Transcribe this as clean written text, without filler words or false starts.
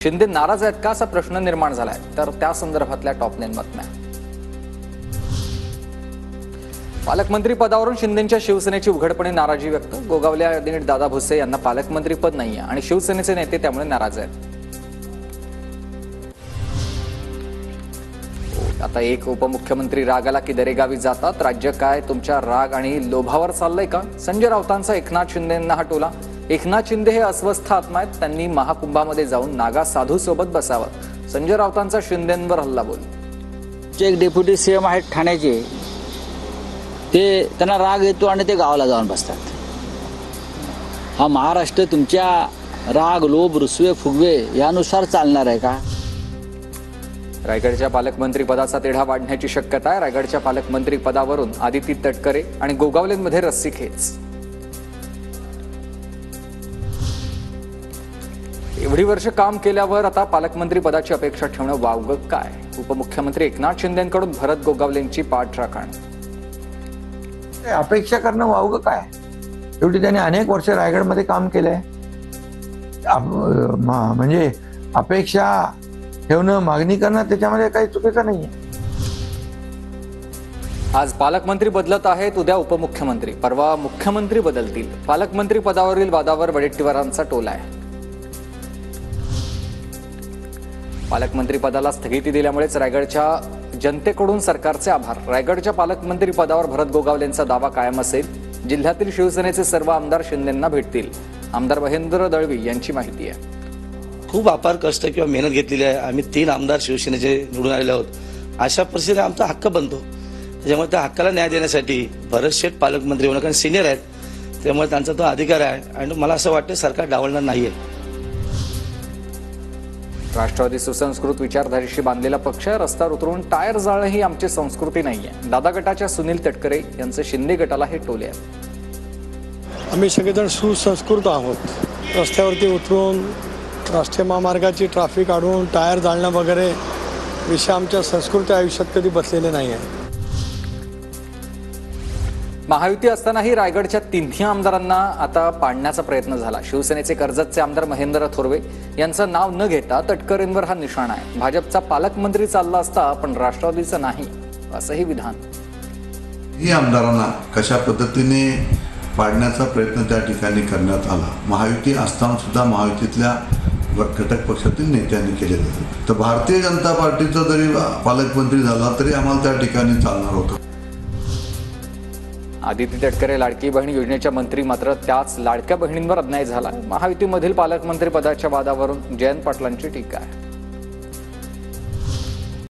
शिंदे नाराज आहेत का असा प्रश्न निर्माण झालाय, तर त्या संदर्भातल्या टॉप 9 बातम्या। पालकमंत्री पदावरून शिंदेंच्या शिवसेनेची उघडपणे नाराजी व्यक्त। गोगावले आणि दादा भुसे यांना पालकमंत्री पद नाहीये आणि शिवसेनेचे नेते त्यामुळे नाराज आहेत। आता एक उपमुख्यमंत्री रागाला की दरेगावी जातात। राज्य काय तुमच्या राग आणि लोभावर चाललंय का? संजय राऊतांचा एकनाथ शिंदेंना हा टोला। एकनाथ शिंदे हे अस्वस्थ आत्मा आहेत, त्यांनी महाकुंभामध्ये जाऊन नागा साधू सोबत बसावं। संजय राऊतांचा शिंदेंवर हल्ला बोल। एक डेप्युटी सीएम आहेत ठाण्याचे, ते त्यांना राग येतो आणि ते गावाला जाऊन बसतात। हा महाराष्ट्र तुमच्या राग लोभ रुसवे फुगवे यानुसार चालणार आहे का? रायगडच्या पालकमंत्री पदाचा तिढा वाढण्याची शक्यता आहे। रायगडच्या पालकमंत्री पदावरून आदिती तटकरे आणि गोगावलेंमध्ये रस्सीखेच। एवढी वर्ष काम केल्यावर आता पालकमंत्री पदाची अपेक्षा ठेवणं वावगं काय? उपमुख्यमंत्री एकनाथ शिंदेंकडून भरत गोगावलेंची पाठराखण। अपेक्षा करणं वावगं काय? शेवटी त्यांनी अनेक वर्ष रायगडमध्ये काम केलंय। म्हणजे अपेक्षा ठेवणं, मागणी करणं त्याच्यामध्ये काही चुकीचं नाहीये। आज पालकमंत्री बदलत आहेत, उद्या उपमुख्यमंत्री, परवा मुख्यमंत्री बदलतील। पालकमंत्री पदावरील वादावर वडेट्टीवारांचा टोला आहे। पालकमंत्री पदाला स्थगिती दिल्यामुळेच रायगडच्या जनतेकडून सरकारचे आभार। रायगडच्या पालकमंत्री पदावर भरत गोगावलेंचा दावा कायम असेल। जिल्ह्यातील शिवसेनेचे सर्व आमदार शिंदेंना भेटतील। आमदार महेंद्र दळवी यांची माहिती आहे। खूप अपार कष्ट किंवा मेहनत घेतलेली आहे। आम्ही 3 आमदार शिवसेनेचे निवडून आलेले आहोत। अशा परिस्थितीत आमचा हक्क बनतो, त्याच्यामुळे त्या हक्काला न्याय देण्यासाठी भरत शेठ पालकमंत्री होणं, कारण सिनियर आहेत, त्यामुळे त्यांचा तो अधिकार आहे आणि मला असं वाटतं सरकार डावलणार नाहीये। राष्ट्रवादी सुसंस्कृत विचारधारेशी बांधलेला पक्ष आहे। रस्त्यावर उतरून टायर जाळणं ही आमची संस्कृती नाहीये। दादा गटाच्या सुनील तटकरे यांचे शिंदे गटाला हे टोले आहे। आम्ही सगळेजण सुसंस्कृत आहोत। रस्त्यावरती उतरून राष्ट्रीय महामार्गाची ट्रॅफिक अडवून टायर जाळणं वगैरे विषय आमच्या संस्कृती आयुष्यात कधी बसलेले नाही आहे। महायुती असतानाही रायगडच्या 3 आमदारांना आता पाडण्याचा प्रयत्न झाला। शिवसेनेचे कर्जतचे आमदार महेंद्र थोरवे यांचं नाव न घेता तटकरेंवर हा निशाणा आहे। भाजपचा पालकमंत्री चालला असता पण राष्ट्रवादीचं नाही, असंही विधान। ही आमदारांना कशा पद्धतीने पाडण्याचा प्रयत्न त्या ठिकाणी करण्यात आला। महायुती असताना सुद्धा महायुतीतल्या घटक पक्षातील नेत्यांनी केलेलं होतं। तर भारतीय जनता पार्टीचा जरी पालकमंत्री झाला तरी आम्हाला त्या ठिकाणी चालणार होतं। आदिती तटकरे लाडकी बहीण योजनेच्या मंत्री, मात्र त्याच लाडक्या बहिणींवर अन्याय झाला। महायुतीमधील पालकमंत्री पदाच्या वादावरून जयंत पाटलांची टीका आहे।